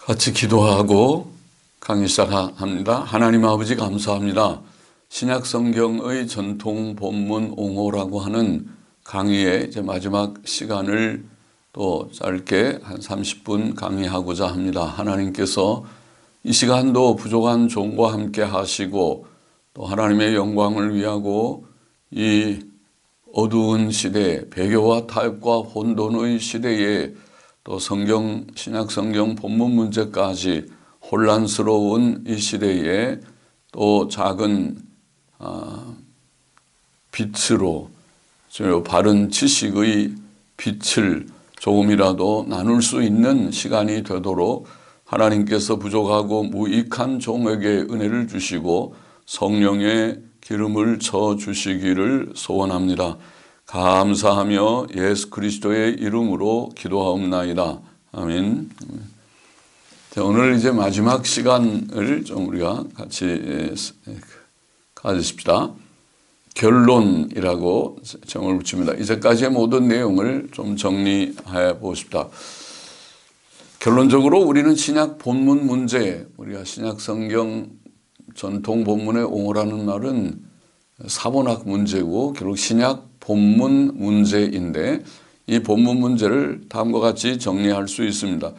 같이 기도하고 강의 시작합니다. 하나님 아버지 감사합니다. 신약 성경의 전통 본문 옹호라고 하는 강의의 이제 마지막 시간을 또 짧게 한 30분 강의하고자 합니다. 하나님께서 이 시간도 부족한 종과 함께 하시고 또 하나님의 영광을 위하고 이 어두운 시대, 배교와 타협과 혼돈의 시대에 또 신약 성경 본문 문제까지 혼란스러운 이 시대에 또 작은 빛으로 바른 지식의 빛을 조금이라도 나눌 수 있는 시간이 되도록 하나님께서 부족하고 무익한 종에게 은혜를 주시고 성령의 기름을 쳐 주시기를 소원합니다. 감사하며 예수 그리스도의 이름으로 기도하옵나이다. 아멘. 오늘 이제 마지막 시간을 좀 우리가 같이 가지십시다. 결론이라고 정을 붙입니다. 이제까지의 모든 내용을 좀 정리해 보십시다. 결론적으로 우리는 신약 본문 문제, 우리가 신약 성경 전통 본문의 옹호라는 말은 사본학 문제고 결국 신약 본문 문제인데 이 본문 문제를 다음과 같이 정리할 수 있습니다.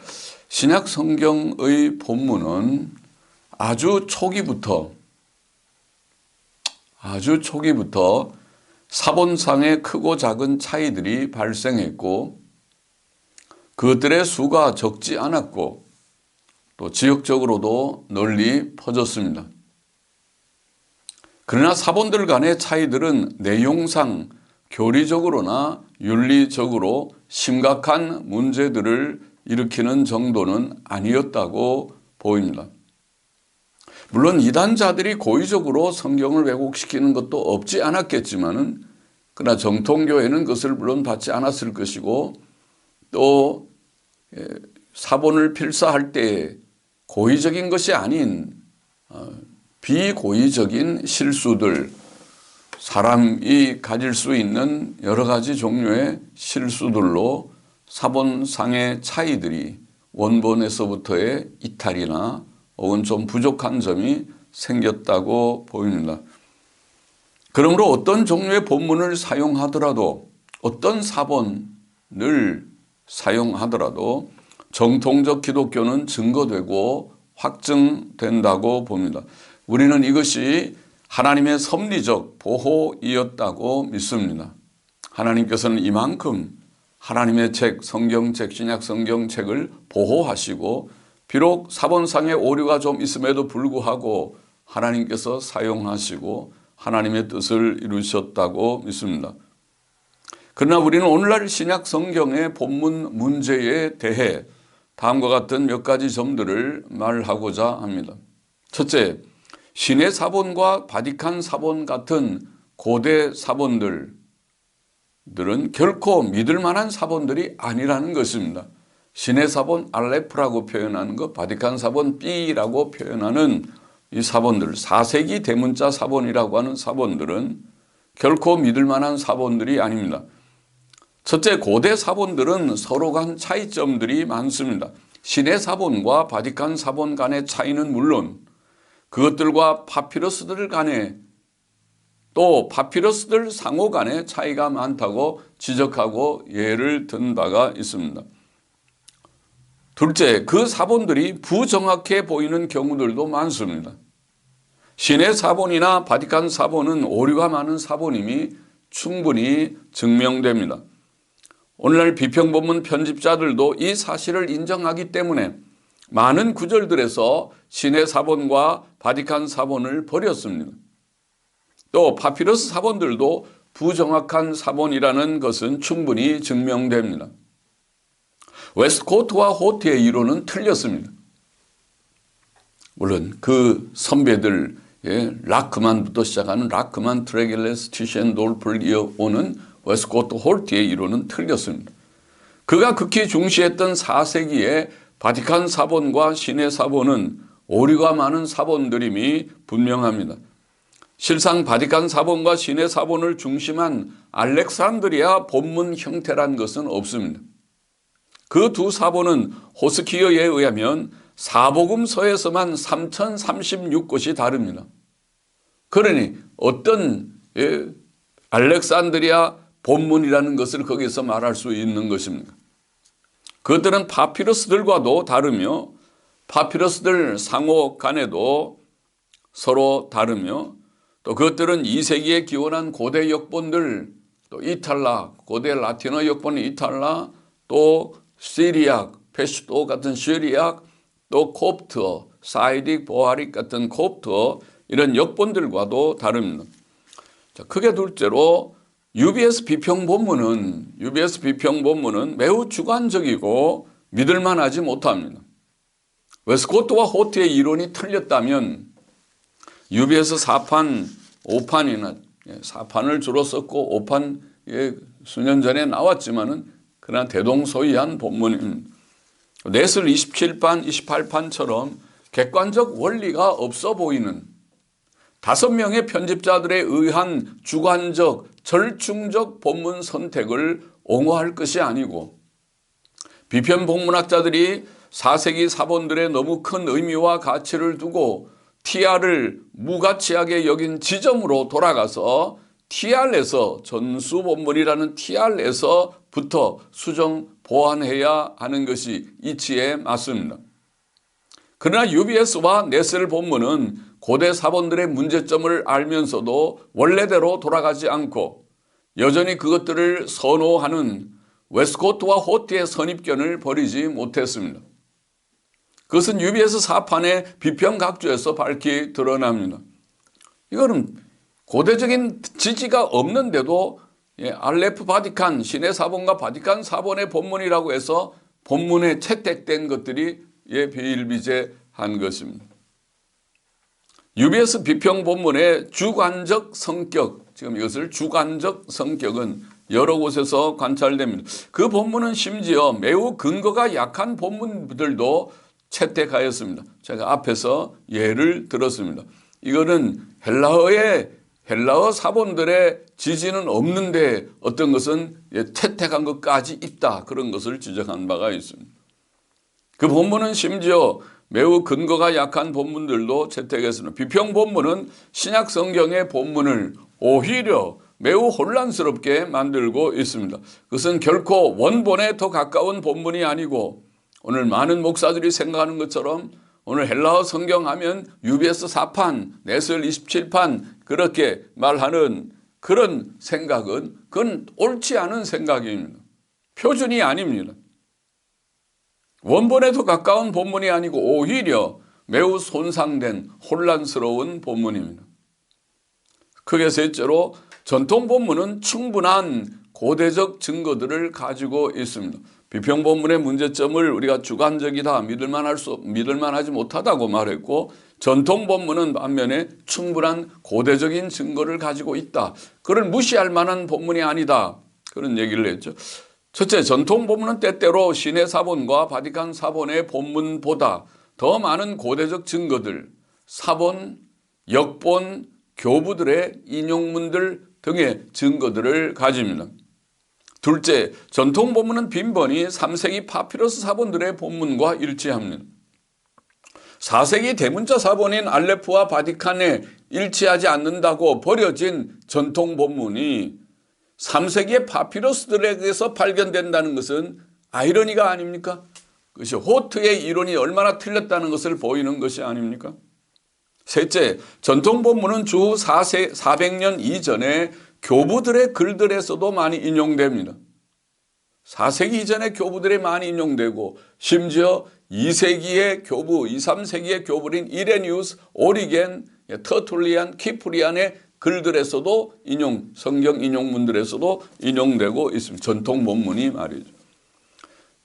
신약 성경의 본문은 아주 초기부터 사본상의 크고 작은 차이들이 발생했고 그것들의 수가 적지 않았고 또 지역적으로도 널리 퍼졌습니다. 그러나 사본들 간의 차이들은 내용상 교리적으로나 윤리적으로 심각한 문제들을 일으키는 정도는 아니었다고 보입니다. 물론 이단자들이 고의적으로 성경을 왜곡시키는 것도 없지 않았겠지만은 그러나 정통교회는 그것을 물론 받지 않았을 것이고 또 사본을 필사할 때 고의적인 것이 아닌 비고의적인 실수들, 사람이 가질 수 있는 여러 가지 종류의 실수들로 사본상의 차이들이 원본에서부터의 이탈이나 혹은 좀 부족한 점이 생겼다고 보입니다. 그러므로 어떤 종류의 본문을 사용하더라도 어떤 사본을 사용하더라도 정통적 기독교는 증거되고 확증된다고 봅니다. 우리는 이것이 하나님의 섭리적 보호이었다고 믿습니다. 하나님께서는 이만큼 하나님의 책, 성경책, 신약 성경책을 보호하시고 비록 사본상의 오류가 좀 있음에도 불구하고 하나님께서 사용하시고 하나님의 뜻을 이루셨다고 믿습니다. 그러나 우리는 오늘날 신약 성경의 본문 문제에 대해 다음과 같은 몇 가지 점들을 말하고자 합니다. 첫째, 신의 사본과 바티칸 사본 같은 고대 사본들은 결코 믿을 만한 사본들이 아니라는 것입니다. 신의 사본 알레프라고 표현하는 것, 바티칸 사본 B라고 표현하는 이 사본들, 4세기 대문자 사본이라고 하는 사본들은 결코 믿을 만한 사본들이 아닙니다. 첫째, 고대 사본들은 서로 간 차이점들이 많습니다. 신의 사본과 바티칸 사본 간의 차이는 물론 그것들과 파피러스들 간에 또 파피러스들 상호 간의 차이가 많다고 지적하고 예를 든 바가 있습니다. 둘째, 그 사본들이 부정확해 보이는 경우들도 많습니다. 신의 사본이나 바티칸 사본은 오류가 많은 사본임이 충분히 증명됩니다. 오늘날 비평본문 편집자들도 이 사실을 인정하기 때문에 많은 구절들에서 신의 사본과 바티칸 사본을 버렸습니다. 또 파피러스 사본들도 부정확한 사본이라는 것은 충분히 증명됩니다. 웨스트코트와 호티의 이론은 틀렸습니다. 물론 그 선배들, 라크만부터 시작하는 라크만, 트레겔레스, 티셴돌프를 이어오는 웨스트코트 호티의 이론은 틀렸습니다. 그가 극히 중시했던 4세기의 바티칸 사본과 신의 사본은 오류가 많은 사본들임이 분명합니다. 실상 바티칸 사본과 신의 사본을 중심한 알렉산드리아 본문 형태란 것은 없습니다. 그 두 사본은 호스키어에 의하면 사복음서에서만 3036곳이 다릅니다. 그러니 어떤 알렉산드리아 본문이라는 것을 거기서 말할 수 있는 것입니다. 그것들은 파피러스들과도 다르며 파피러스들 상호 간에도 서로 다르며 또 그것들은 2세기에 기원한 고대 역본들, 또 이탈라, 고대 라틴어 역본 이탈라, 또 시리악, 페슈토 같은 시리악, 또 콥트어, 사이딕, 보아릭 같은 콥트어 이런 역본들과도 다릅니다. 자, 크게 둘째로 UBS 비평 본문은 매우 주관적이고 믿을만하지 못합니다. 웨스코트와 호트의 이론이 틀렸다면 UBS 4판, 5판이나 4판을 주로 썼고 5판 수년 전에 나왔지만은 그러나 대동소이한 본문입니다. 넷을 27판, 28판처럼 객관적 원리가 없어 보이는 5명의 편집자들에 의한 주관적, 절충적 본문 선택을 옹호할 것이 아니고 비편 복문학자들이 4세기 사본들의 너무 큰 의미와 가치를 두고 TR을 무가치하게 여긴 지점으로 돌아가서 TR에서 전수본문이라는 TR에서부터 수정 보완해야 하는 것이 이치에 맞습니다. 그러나 UBS와 넷셀 본문은 고대 사본들의 문제점을 알면서도 원래대로 돌아가지 않고 여전히 그것들을 선호하는 웨스코트와 호트의 선입견을 버리지 못했습니다. 그것은 UBS 4판의 비평각주에서 밝히 드러납니다. 이거는 고대적인 지지가 없는데도 알레프 바티칸, 신의 사본과 바티칸 사본의 본문이라고 해서 본문에 채택된 것들이 비일비재한 것입니다. UBS 비평 본문의 주관적 성격, 지금 이것을 주관적 성격은 여러 곳에서 관찰됩니다. 그 본문은 심지어 매우 근거가 약한 본문들도 채택하였습니다. 제가 앞에서 예를 들었습니다. 이거는 헬라어 사본들의 지지는 없는데 어떤 것은 채택한 것까지 있다. 그런 것을 지적한 바가 있습니다. 그 본문은 심지어 매우 근거가 약한 본문들도 채택했습니다. 비평 본문은 신약 성경의 본문을 오히려 매우 혼란스럽게 만들고 있습니다. 그것은 결코 원본에 더 가까운 본문이 아니고 오늘 많은 목사들이 생각하는 것처럼 오늘 헬라어 성경하면 UBS 4판, 넷셀 27판 그렇게 말하는 그런 생각은 그건 옳지 않은 생각입니다. 표준이 아닙니다. 원본에 더 가까운 본문이 아니고 오히려 매우 손상된 혼란스러운 본문입니다. 크게 셋째로 전통 본문은 충분한 고대적 증거들을 가지고 있습니다. 비평 본문의 문제점을 우리가 주관적이다, 믿을만하지 못하다고 말했고 전통 본문은 반면에 충분한 고대적인 증거를 가지고 있다. 그걸 무시할 만한 본문이 아니다. 그런 얘기를 했죠. 첫째, 전통 본문은 때때로 신의 사본과 바티칸 사본의 본문보다 더 많은 고대적 증거들, 사본, 역본, 교부들의 인용문들 등의 증거들을 가집니다. 둘째, 전통 본문은 빈번히 3세기 파피러스 사본들의 본문과 일치합니다. 4세기 대문자 사본인 알레프와 바티칸에 일치하지 않는다고 버려진 전통 본문이 3세기의 파피러스들에게서 발견된다는 것은 아이러니가 아닙니까? 그것이 호트의 이론이 얼마나 틀렸다는 것을 보이는 것이 아닙니까? 셋째, 전통 본문은 주 400년 이전에 교부들의 글들에서도 많이 인용됩니다. 4세기 이전의 교부들이 많이 인용되고 심지어 2세기의 교부, 2, 3세기의 교부인 이레니우스, 오리겐, 터툴리안, 키프리안의 글들에서도 성경 인용문들에서도 인용되고 있습니다. 전통 본문이 말이죠.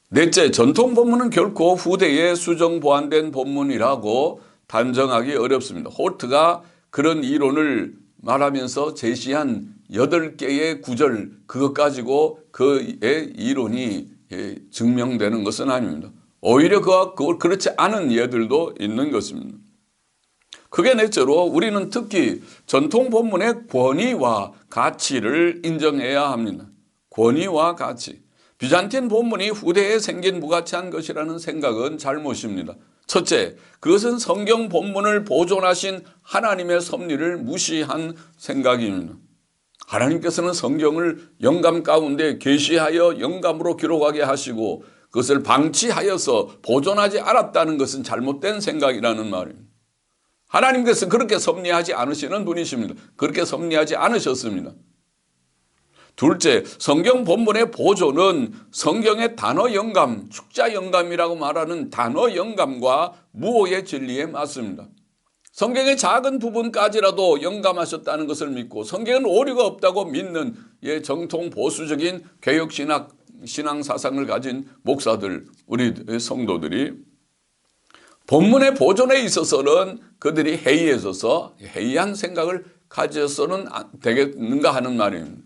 넷째, 전통 본문은 결코 후대에 수정 보완된 본문이라고 단정하기 어렵습니다. 호트가 그런 이론을 말하면서 제시한 8개의 구절 그것 가지고 그의 이론이 증명되는 것은 아닙니다. 오히려 그걸 그렇지 않은 예들도 있는 것입니다. 크게 넷째로 우리는 특히 전통 본문의 권위와 가치를 인정해야 합니다. 권위와 가치. 비잔틴 본문이 후대에 생긴 무가치한 것이라는 생각은 잘못입니다. 첫째, 그것은 성경 본문을 보존하신 하나님의 섭리를 무시한 생각입니다. 하나님께서는 성경을 영감 가운데 계시하여 영감으로 기록하게 하시고 그것을 방치하여서 보존하지 않았다는 것은 잘못된 생각이라는 말입니다. 하나님께서 그렇게 섭리하지 않으시는 분이십니다. 그렇게 섭리하지 않으셨습니다. 둘째, 성경 본문의 보존은 성경의 단어 영감, 축자 영감이라고 말하는 단어 영감과 무오의 진리에 맞습니다. 성경의 작은 부분까지라도 영감하셨다는 것을 믿고 성경은 오류가 없다고 믿는 정통 보수적인 개혁신앙 사상을 가진 목사들, 우리 성도들이 본문의 보존에 있어서는 그들이 해이한 생각을 가져서는 안 되겠는가 하는 말입니다.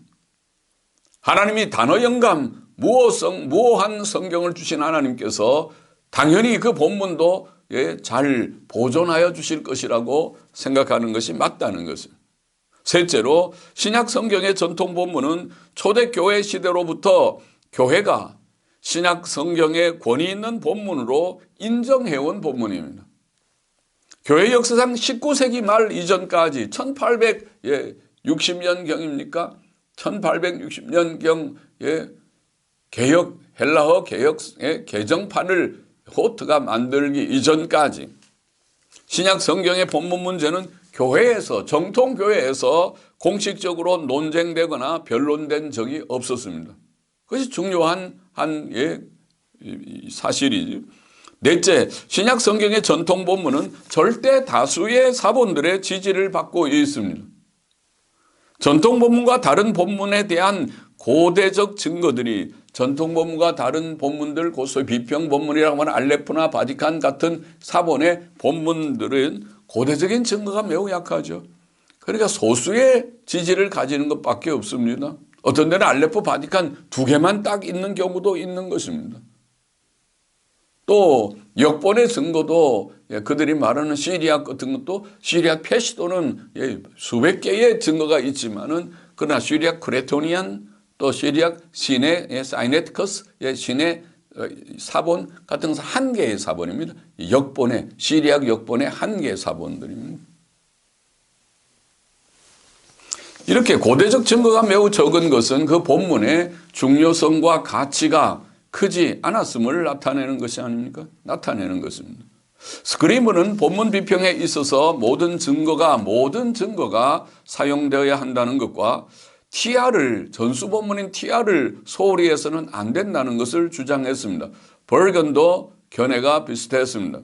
하나님이 단어 영감, 무오한 성경을 주신 하나님께서 당연히 그 본문도 잘 보존하여 주실 것이라고 생각하는 것이 맞다는 것입니다. 셋째로 신약 성경의 전통 본문은 초대교회 시대로부터 교회가 신약 성경의 권위 있는 본문으로 인정해온 본문입니다. 교회 역사상 19세기 말 이전까지 1860년경입니까? 1860년경 헬라어 개혁의 개정판을 호트가 만들기 이전까지 신약 성경의 본문 문제는 교회에서, 정통교회에서 공식적으로 논쟁되거나 변론된 적이 없었습니다. 그것이 중요한 사실이지. 넷째, 신약 성경의 전통 본문은 절대 다수의 사본들의 지지를 받고 있습니다. 전통 본문과 다른 본문에 대한 고대적 증거들이 전통 본문과 다른 본문들, 소위 비평 본문이라고 하는 알레포나 바티칸 같은 사본의 본문들은 고대적인 증거가 매우 약하죠. 그러니까 소수의 지지를 가지는 것밖에 없습니다. 어떤 데는 알레포, 바티칸 두 개만 딱 있는 경우도 있는 것입니다. 또 역본의 증거도 그들이 말하는 시리악 같은 것도 시리악 페시도는 수백 개의 증거가 있지만은 그러나 시리악 크레토니안 또 시리악 시네 사이네티커스 시네 사본 같은 것은 한 개의 사본입니다. 역본의 시리악 역본의 한 개의 사본들입니다. 이렇게 고대적 증거가 매우 적은 것은 그 본문의 중요성과 가치가 크지 않았음을 나타내는 것이 아닙니까? 나타내는 것입니다. 스크리머는 본문 비평에 있어서 모든 증거가 사용되어야 한다는 것과 전수 본문인 TR을 소홀히 해서는 안 된다는 것을 주장했습니다. 벌건도 견해가 비슷했습니다.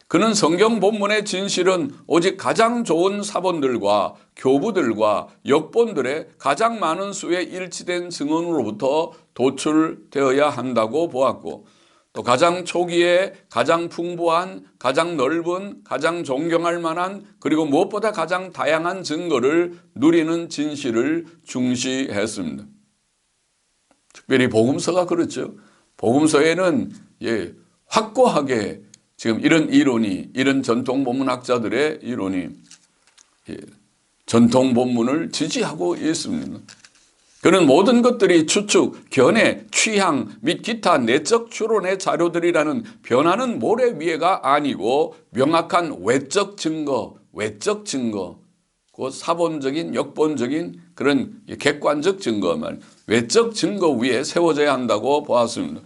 그는 성경 본문의 진실은 오직 가장 좋은 사본들과 교부들과 역본들의 가장 많은 수의 일치된 증언으로부터 도출되어야 한다고 보았고 또 가장 초기에 가장 풍부한, 가장 넓은, 가장 존경할 만한 그리고 무엇보다 가장 다양한 증거를 누리는 진실을 중시했습니다. 특별히 복음서가 그렇죠. 복음서에는 확고하게 지금 이런 전통 본문학자들의 이론이 전통 본문을 지지하고 있습니다. 그는 모든 것들이 추측, 견해, 취향 및 기타 내적 추론의 자료들이라는 변하는 모래 위에가 아니고 명확한 외적 증거, 그 사본적인, 역본적인 그런 객관적 증거 외적 증거 위에 세워져야 한다고 보았습니다.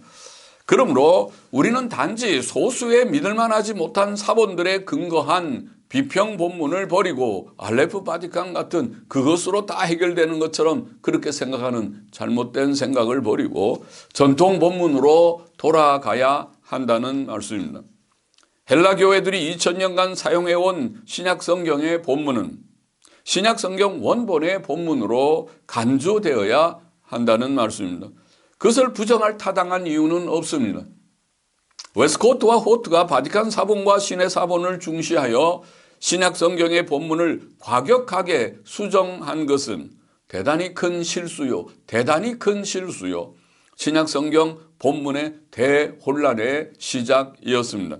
그러므로 우리는 단지 소수의 믿을만하지 못한 사본들에 근거한 비평 본문을 버리고 알레포 바티칸 같은 그것으로 다 해결되는 것처럼 그렇게 생각하는 잘못된 생각을 버리고 전통 본문으로 돌아가야 한다는 말씀입니다. 헬라 교회들이 2000년간 사용해온 신약 성경의 본문은 신약 성경 원본의 본문으로 간주되어야 한다는 말씀입니다. 그것을 부정할 타당한 이유는 없습니다. 웨스코트와 호트가 바티칸 사본과 신의 사본을 중시하여 신약 성경의 본문을 과격하게 수정한 것은 대단히 큰 실수요. 신약 성경 본문의 대혼란의 시작이었습니다.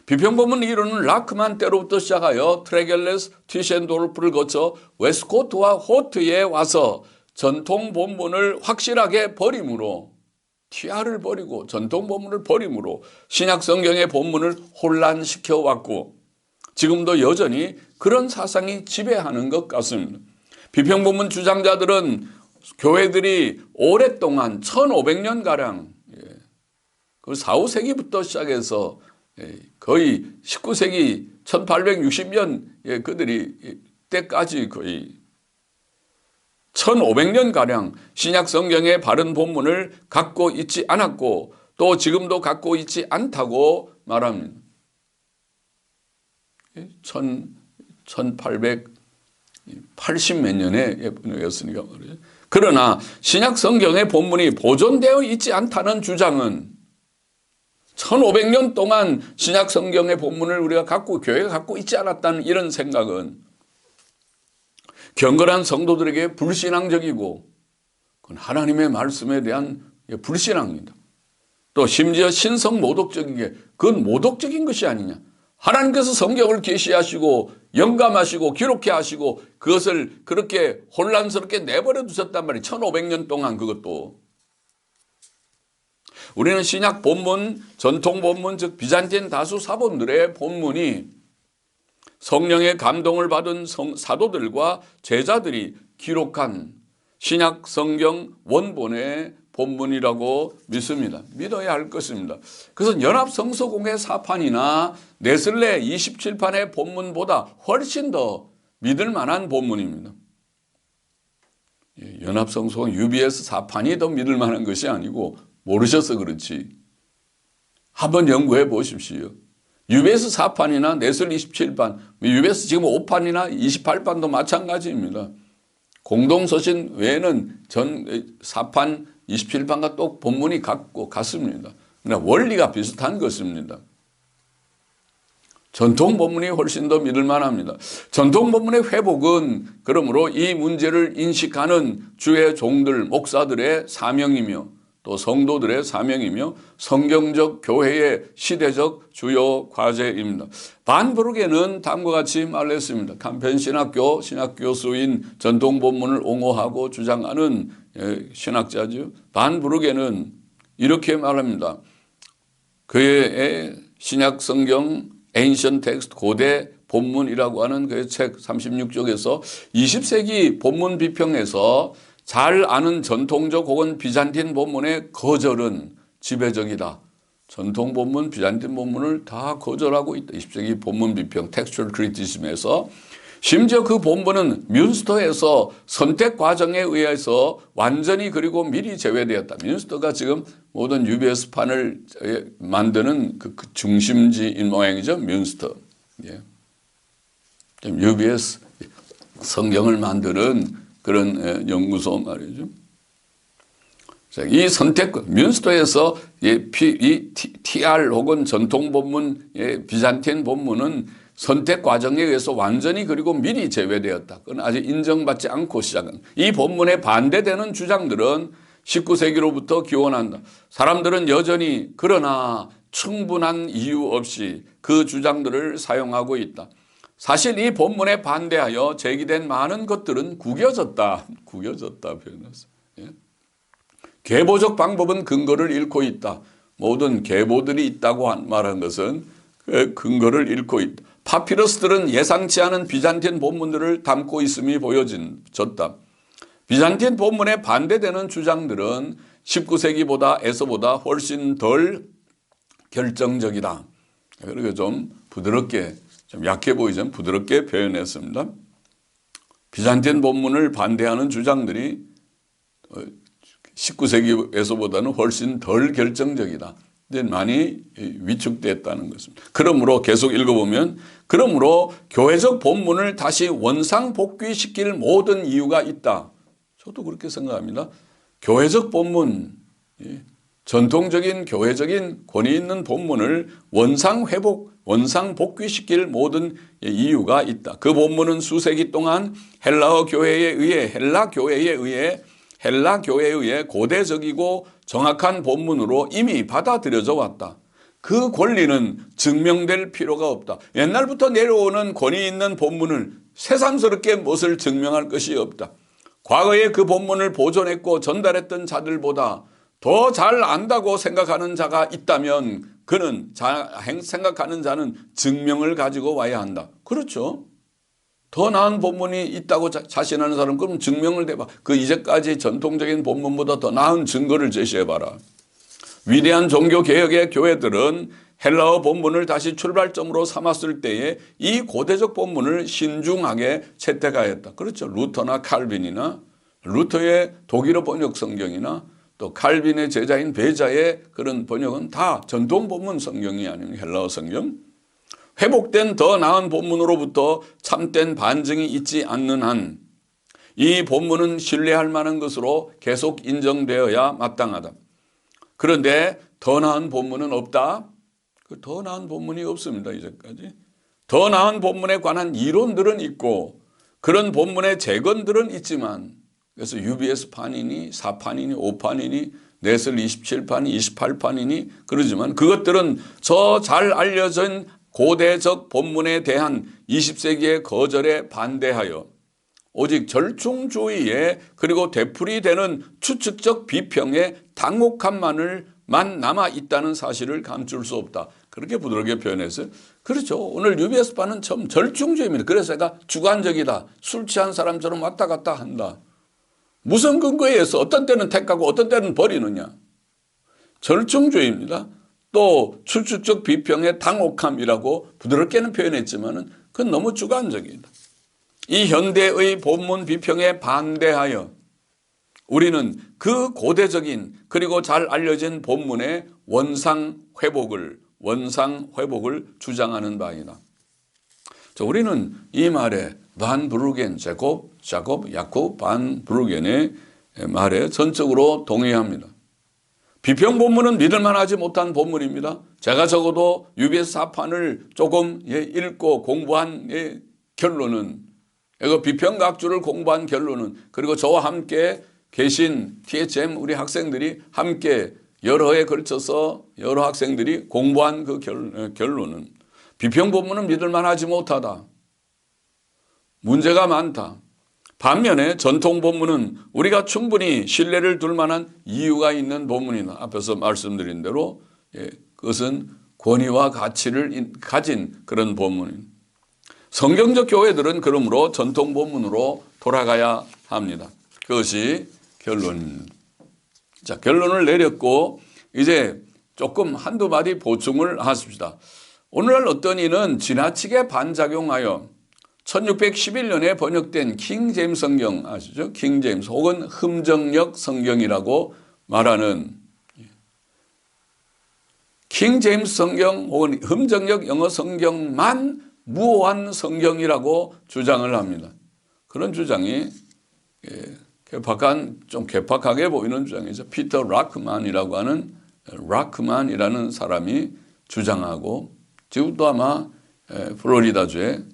비평 본문 이론은 라크만 때로부터 시작하여 트레겔레스, 티셴도르프를 거쳐 웨스코트와 호트에 와서 전통 본문을 확실하게 버림으로, 티아를 버리고 전통 본문을 버림으로 신약 성경의 본문을 혼란시켜 왔고 지금도 여전히 그런 사상이 지배하는 것 같습니다. 비평본문 주장자들은 교회들이 오랫동안 1500년가량 그 4, 5세기부터 시작해서 거의 19세기 1860년 그들이 때까지 거의 1500년가량 신약 성경의 바른 본문을 갖고 있지 않았고 또 지금도 갖고 있지 않다고 말합니다. 1880 몇 년에였으니까 말이죠. 그러나 신약 성경의 본문이 보존되어 있지 않다는 주장은 1500년 동안 신약 성경의 본문을 우리가 교회가 갖고 있지 않았다는 이런 생각은 경건한 성도들에게 불신앙적이고 그건 하나님의 말씀에 대한 불신앙입니다. 또 심지어 신성 모독적인 그건 모독적인 것이 아니냐. 하나님께서 성경을 계시하시고 영감하시고 기록해 하시고 그것을 그렇게 혼란스럽게 내버려 두셨단 말이에요. 1500년 동안 그것도. 우리는 신약 본문, 전통 본문, 즉 비잔틴 다수 사본들의 본문이 성령의 감동을 받은 사도들과 제자들이 기록한 신약 성경 원본의 본문이라고 믿습니다. 믿어야 할 것입니다. 그래서 연합성서공회 4판이나 네슬레 27판의 본문보다 훨씬 더 믿을 만한 본문입니다. 연합성서공회 UBS 4판이 더 믿을 만한 것이 아니고 모르셔서 그렇지. 한번 연구해 보십시오. UBS 4판이나 네슬 27판, UBS 지금 5판이나 28판도 마찬가지입니다. 공동서신 외에는 전 4판, 27판과 또 본문이 같습니다. 그러나 원리가 비슷한 것입니다. 전통 본문이 훨씬 더 믿을 만합니다. 전통 본문의 회복은 그러므로 이 문제를 인식하는 주의 종들, 목사들의 사명이며 또 성도들의 사명이며 성경적 교회의 시대적 주요 과제입니다. 반브룩에는 다음과 같이 말했습니다. 간편 신학교 신학교수인 전통 본문을 옹호하고 주장하는 신학자죠. 반브룩에는 이렇게 말합니다. 그의 신약 성경 Ancient Text 고대 본문이라고 하는 그의 책 36쪽에서 20세기 본문 비평에서 잘 아는 전통적 혹은 비잔틴 본문의 거절은 지배적이다. 전통 본문, 비잔틴 본문을 다 거절하고 있다. 20세기 본문 비평, 텍스처럴 크리티즘에서 심지어 그 본문은 뮌스터에서 선택 과정에 의해서 완전히 그리고 미리 제외되었다. 뮌스터가 지금 모든 UBS판을 만드는 그 중심지인 모양이죠. 뮌스터. 예. UBS 성경을 만드는 그런 연구소 말이죠. 이 선택, 뮌스터에서 이 TR 혹은 전통 본문, 비잔틴 본문은 선택 과정에 의해서 완전히 그리고 미리 제외되었다. 그건 아직 인정받지 않고 시작한. 이 본문에 반대되는 주장들은 19세기로부터 기원한다. 사람들은 여전히 그러나 충분한 이유 없이 그 주장들을 사용하고 있다. 사실 이 본문에 반대하여 제기된 많은 것들은 구겨졌다 표현했어요. 예. 계보적 방법은 근거를 잃고 있다. 모든 계보들이 있다고 말한 것은 그 근거를 잃고 있다. 파피러스들은 예상치 않은 비잔틴 본문들을 담고 있음이 보여졌다. 비잔틴 본문에 반대되는 주장들은 19세기에서보다 훨씬 덜 결정적이다. 그리고 좀 부드럽게, 좀 약해 보이지만 부드럽게 표현했습니다. 비잔틴 본문을 반대하는 주장들이 19세기에서보다는 훨씬 덜 결정적이다. 많이 위축됐다는 것입니다. 그러므로 계속 읽어보면 그러므로 교회적 본문을 다시 원상 복귀시킬 모든 이유가 있다. 저도 그렇게 생각합니다. 교회적 본문, 전통적인 교회적인 권위 있는 본문을 원상 회복, 원상 복귀시킬 모든 이유가 있다. 그 본문은 수세기 동안 헬라 교회에 의해 고대적이고 정확한 본문으로 이미 받아들여져 왔다. 그 권리는 증명될 필요가 없다. 옛날부터 내려오는 권위 있는 본문을 새삼스럽게 무엇을 증명할 것이 없다. 과거에 그 본문을 보존했고 전달했던 자들보다 더 잘 안다고 생각하는 자가 있다면 그는 생각하는 자는 증명을 가지고 와야 한다. 그렇죠. 더 나은 본문이 있다고 자신하는 사람 그럼 증명을 대봐. 그 이제까지 전통적인 본문보다 더 나은 증거를 제시해봐라. 위대한 종교개혁의 교회들은 헬라어 본문을 다시 출발점으로 삼았을 때에 이 고대적 본문을 신중하게 채택하였다. 그렇죠. 루터나 칼빈이나 루터의 독일어 번역 성경이나 또 칼빈의 제자인 베자의 그런 번역은 다 전통 본문 성경이 아닌 헬라어 성경. 회복된 더 나은 본문으로부터 참된 반증이 있지 않는 한 이 본문은 신뢰할 만한 것으로 계속 인정되어야 마땅하다. 그런데 더 나은 본문은 없다. 더 나은 본문이 없습니다. 이제까지. 더 나은 본문에 관한 이론들은 있고 그런 본문의 재건들은 있지만 그래서 UBS 판이니 4판이니 5판이니 넷을 27판, 28판이니 그러지만 그것들은 저 잘 알려진 고대적 본문에 대한 20세기의 거절에 반대하여 오직 절충주의에 그리고 되풀이되는 추측적 비평에 당혹함만 남아 있다는 사실을 감출 수 없다. 그렇게 부드럽게 표현했어요. 그렇죠. 오늘 UBS판은 처음 절충주의입니다. 그래서 제가 주관적이다. 술 취한 사람처럼 왔다 갔다 한다. 무슨 근거에 의해서 어떤 때는 택하고 어떤 때는 버리느냐. 절충주의입니다. 또 추측적 비평의 당혹함이라고 부드럽게는 표현했지만 그건 너무 주관적이다. 이 현대의 본문 비평에 반대하여 우리는 그 고대적인 그리고 잘 알려진 본문의 원상 회복을 주장하는 바이다. 우리는 이 말에 반 브루겐, 야콥 반 브루겐의 말에 전적으로 동의합니다. 비평 본문은 믿을만하지 못한 본문입니다. 제가 적어도 UBS 4판을 조금 읽고 공부한 결론은 이거 비평각주를 공부한 결론은 그리고 저와 함께 계신 THM 우리 학생들이 함께 여러 해에 걸쳐서 여러 학생들이 공부한 그 결론은 비평 본문은 믿을만하지 못하다. 문제가 많다. 반면에 전통 본문은 우리가 충분히 신뢰를 둘 만한 이유가 있는 본문이다. 앞에서 말씀드린 대로 그것은 권위와 가치를 가진 그런 본문입니다. 성경적 교회들은 그러므로 전통 본문으로 돌아가야 합니다. 그것이 결론입니다. 자, 결론을 내렸고 이제 조금 한두 마디 보충을 하십시다. 오늘날 어떤 이는 지나치게 반작용하여 1611년에 번역된 킹 제임스 성경 아시죠? 킹 제임스 혹은 흠정역 성경이라고 말하는 킹 제임스 성경 혹은 흠정역 영어 성경만 무오한 성경이라고 주장을 합니다. 그런 주장이 좀 개팍하게 보이는 주장이죠. 피터 락크만이라는 사람이 주장하고 지금도 아마 플로리다주의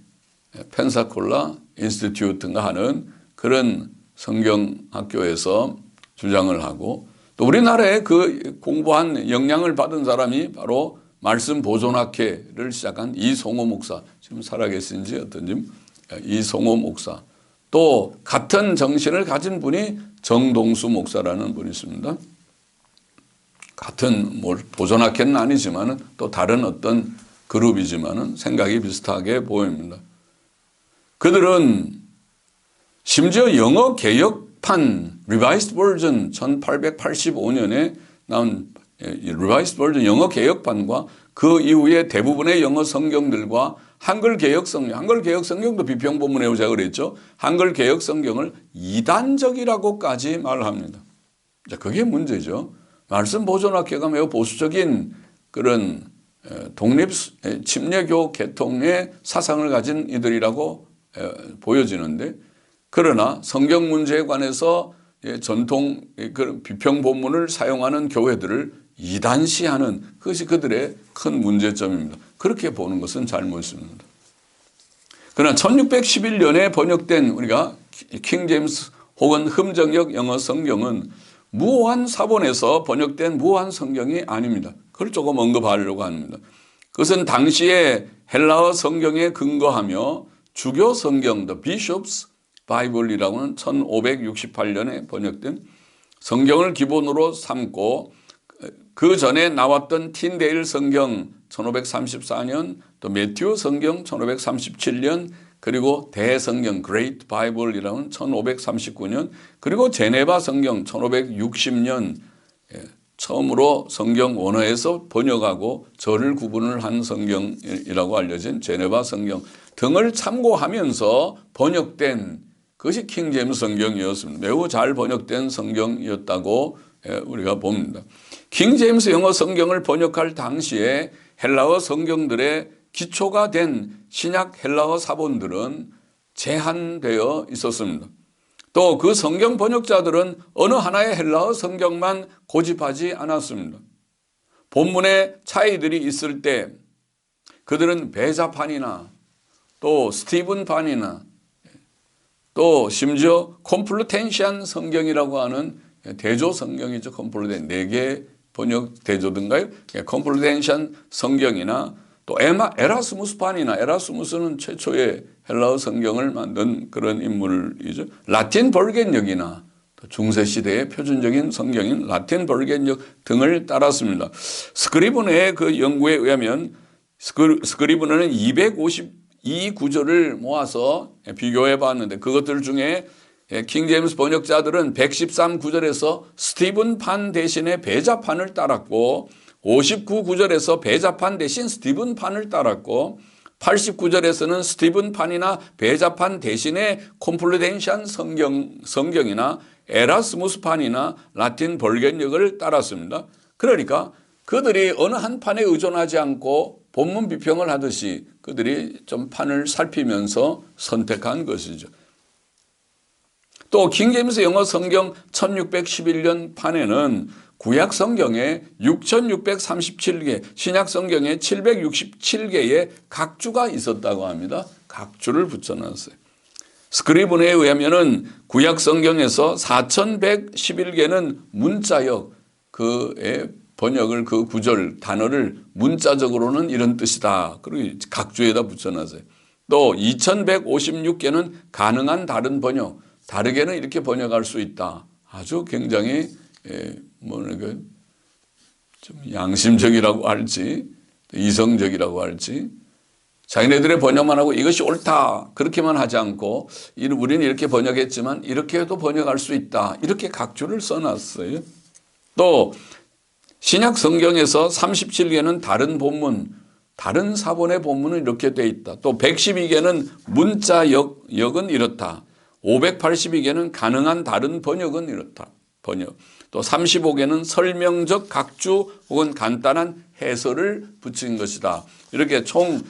펜사콜라 인스티튜트인가 하는 그런 성경학교에서 주장을 하고 또 우리나라에 그 공부한 영향을 받은 사람이 바로 말씀 보존학회를 시작한 이송호 목사, 지금 살아계신지 어떤지 이송호 목사, 또 같은 정신을 가진 분이 정동수 목사라는 분이 있습니다. 같은 보존학회는 아니지만 또 다른 어떤 그룹이지만 생각이 비슷하게 보입니다. 그들은 심지어 영어 개혁판 Revised Version 1885년에 나온 Revised Version 영어 개혁판과 그 이후에 대부분의 영어 성경들과 한글 개혁 성경도 비평 본문에 오자 그랬죠. 한글 개혁 성경을 이단적이라고까지 말합니다. 자, 그게 문제죠. 말씀 보존학회가 매우 보수적인 그런 독립 침례교 계통의 사상을 가진 이들이라고 보여지는데 그러나 성경 문제에 관해서 전통 비평 본문을 사용하는 교회들을 이단시하는 그것이 그들의 큰 문제점입니다. 그렇게 보는 것은 잘못입니다. 그러나 1611년에 번역된 우리가 킹 제임스 혹은 흠정역 영어 성경은 무오한 사본에서 번역된 무오한 성경이 아닙니다. 그걸 조금 언급하려고 합니다. 그것은 당시에 헬라어 성경에 근거하며 주교 성경, The Bishop's 바이블이라고는 1568년에 번역된 성경을 기본으로 삼고 그 전에 나왔던 틴데일 성경 1534년, 또 매튜 성경 1537년, 그리고 대성경 Great Bible이라는 1539년, 그리고 제네바 성경 1560년 처음으로 성경 원어에서 번역하고 절을 구분을 한 성경이라고 알려진 제네바 성경 등을 참고하면서 번역된 그것이 킹 제임스 성경이었습니다. 매우 잘 번역된 성경이었다고 우리가 봅니다. 킹 제임스 영어 성경을 번역할 당시에 헬라어 성경들의 기초가 된 신약 헬라어 사본들은 제한되어 있었습니다. 또 그 성경 번역자들은 어느 하나의 헬라어 성경만 고집하지 않았습니다. 본문에 차이들이 있을 때 그들은 베자판이나 또 스티븐판이나 또 심지어 콤플루텐시안 성경이라고 하는 대조 성경이죠. 콤플루텐 4개 번역 대조든가요? 콤플루텐시안 성경이나 또 에라스무스판이나, 에라스무스는 최초의 헬라어 성경을 만든 그런 인물이죠. 라틴 벌겐역이나 또 중세시대의 표준적인 성경인 라틴 벌겐역 등을 따랐습니다. 스크리브너의 그 연구에 의하면 스크리브너는 252구절을 모아서 비교해 봤는데 그것들 중에 킹 제임스 번역자들은 113구절에서 스티븐 판 대신에 베자판을 따랐고 59구절에서 베자판 대신 스티븐 판을 따랐고 89절에서는 스티븐 판이나 베자판 대신에 콤플루텐시안 성경이나 에라스무스 판이나 라틴 벌겐역을 따랐습니다. 그러니까 그들이 어느 한 판에 의존하지 않고 본문 비평을 하듯이 그들이 좀 판을 살피면서 선택한 것이죠. 또 킹 제임스 영어 성경 1611년 판에는 구약 성경에 6637개, 신약 성경에 767개의 각주가 있었다고 합니다. 각주를 붙여놨어요. 스크리브너에 의하면은 구약 성경에서 4111개는 문자역 그의 번역을 그 구절 단어를 문자적으로는 이런 뜻이다. 그리고 각주에다 붙여놨어요. 또 2156개는 가능한 다른 번역, 다르게는 이렇게 번역할 수 있다. 아주 굉장히 좀 양심적이라고 할지 이성적이라고 할지 자기네들의 번역만 하고 이것이 옳다 그렇게만 하지 않고 우리는 이렇게 번역했지만 이렇게 해도 번역할 수 있다 이렇게 각주를 써놨어요. 또 신약 성경에서 37개는 다른 본문, 다른 사본의 본문은 이렇게 돼 있다. 또 112개는 문자역은 이렇다. 582개는 가능한 다른 번역은 이렇다. 번역. 또 35개는 설명적 각주 혹은 간단한 해설을 붙인 것이다. 이렇게 총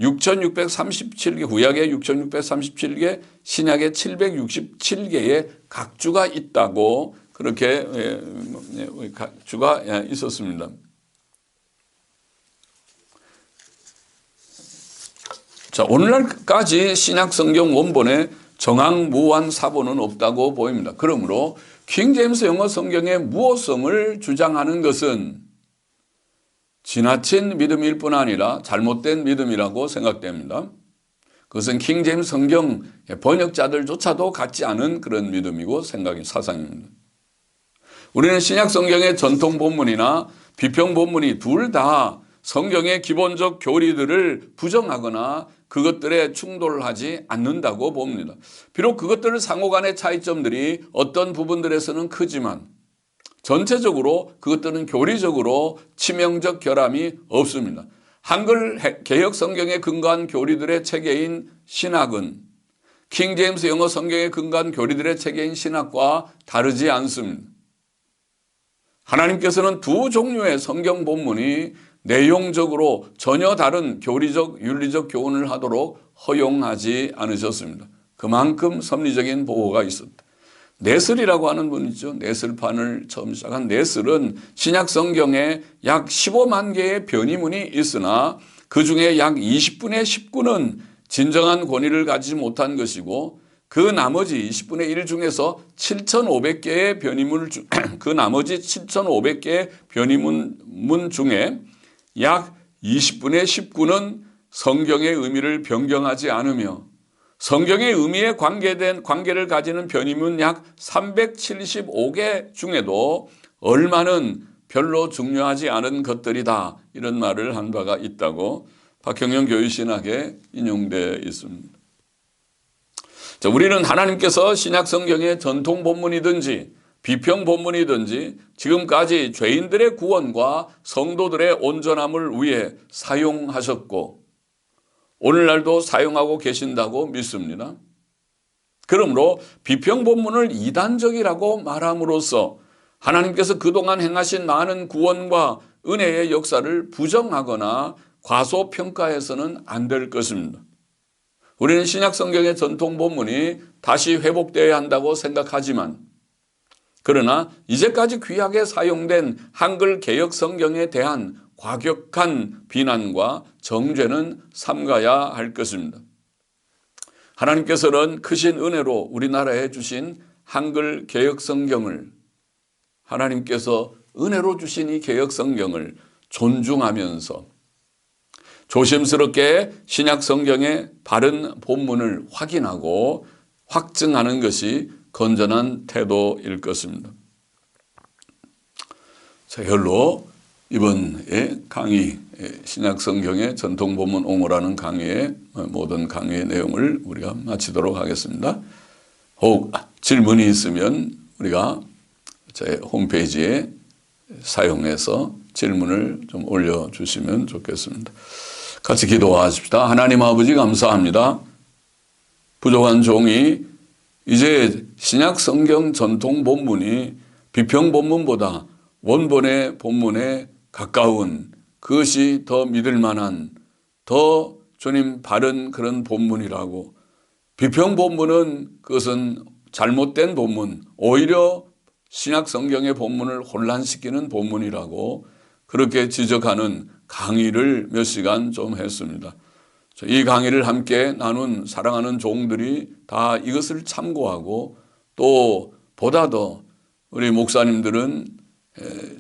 6637개, 구약에 6637개, 신약에 767개의 각주가 있다고 그렇게 각주가 있었습니다. 자, 오늘날까지 신약 성경 원본에 정황무한 사본은 없다고 보입니다. 그러므로 킹 제임스 영어 성경의 무호성을 주장하는 것은 지나친 믿음일 뿐 아니라 잘못된 믿음이라고 생각됩니다. 그것은 킹 제임스 성경 번역자들조차도 갖지 않은 그런 믿음이고 사상입니다. 우리는 신약 성경의 전통 본문이나 비평 본문이 둘 다 성경의 기본적 교리들을 부정하거나 그것들에 충돌하지 않는다고 봅니다. 비록 그것들 상호 간의 차이점들이 어떤 부분들에서는 크지만 전체적으로 그것들은 교리적으로 치명적 결함이 없습니다. 한글 개역 성경에 근거한 교리들의 체계인 신학은 킹 제임스 영어 성경에 근거한 교리들의 체계인 신학과 다르지 않습니다. 하나님께서는 두 종류의 성경 본문이 내용적으로 전혀 다른 교리적, 윤리적 교훈을 하도록 허용하지 않으셨습니다. 그만큼 섭리적인 보호가 있었다. 네슬이라고 하는 분이죠. 네슬판을 처음 시작한 네슬은 신약 성경에 약 15만 개의 변이문이 있으나 그 중에 약 20분의 19는 진정한 권위를 가지지 못한 것이고 그 나머지 20분의 1 중에서 7,500개의 변이문을 그 나머지 7,500개의 변이문 중에 약 20분의 19는 성경의 의미를 변경하지 않으며 성경의 의미에 관계를 가지는 변이문 약 375개 중에도 얼마는 별로 중요하지 않은 것들이다, 이런 말을 한 바가 있다고 박형영 교육신학에 인용되어 있습니다. 자, 우리는 하나님께서 신약 성경의 전통 본문이든지 비평 본문이든지 지금까지 죄인들의 구원과 성도들의 온전함을 위해 사용하셨고 오늘날도 사용하고 계신다고 믿습니다. 그러므로 비평 본문을 이단적이라고 말함으로써 하나님께서 그동안 행하신 많은 구원과 은혜의 역사를 부정하거나 과소평가해서는 안 될 것입니다. 우리는 신약 성경의 전통 본문이 다시 회복되어야 한다고 생각하지만, 그러나 이제까지 귀하게 사용된 한글 개역 성경에 대한 과격한 비난과 정죄는 삼가야 할 것입니다. 하나님께서는 크신 은혜로 우리나라에 주신 한글 개역 성경을, 하나님께서 은혜로 주신 이 개역 성경을 존중하면서 조심스럽게 신약 성경의 바른 본문을 확인하고 확증하는 것이 건전한 태도일 것입니다. 자, 이걸로 이번에 강의, 신약 성경의 전통 본문 옹호라는 강의의 모든 강의의 내용을 우리가 마치도록 하겠습니다. 혹 질문이 있으면 우리가 제 홈페이지에 사용해서 질문을 좀 올려주시면 좋겠습니다. 같이 기도하십시다. 하나님 아버지 감사합니다. 부족한 종이 이제 신약 성경 전통 본문이 비평 본문보다 원본의 본문에 가까운, 그것이 더 믿을 만한, 더 주님 바른 그런 본문이라고, 비평 본문은 그것은 잘못된 본문, 오히려 신약 성경의 본문을 혼란시키는 본문이라고 그렇게 지적하는 강의를 몇 시간 좀 했습니다. 이 강의를 함께 나눈 사랑하는 종들이 다 이것을 참고하고, 또 보다 더 우리 목사님들은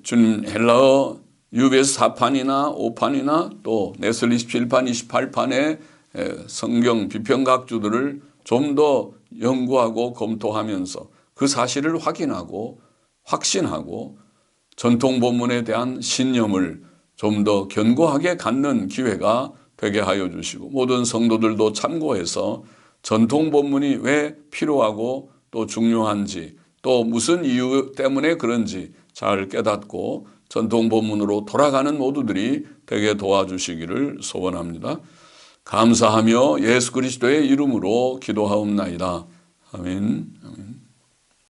주님 헬라어 UBS 4판이나 5판이나 또 네슬 27판, 28판의 성경 비평각주들을 좀 더 연구하고 검토하면서 그 사실을 확인하고 확신하고 전통 본문에 대한 신념을 좀 더 견고하게 갖는 기회가 되게 하여 주시고, 모든 성도들도 참고해서 전통 본문이 왜 필요하고 또 중요한지, 또 무슨 이유 때문에 그런지 잘 깨닫고 전통 본문으로 돌아가는 모두들이 되게 도와주시기를 소원합니다. 감사하며 예수 그리스도의 이름으로 기도하옵나이다. 아멘. 아멘.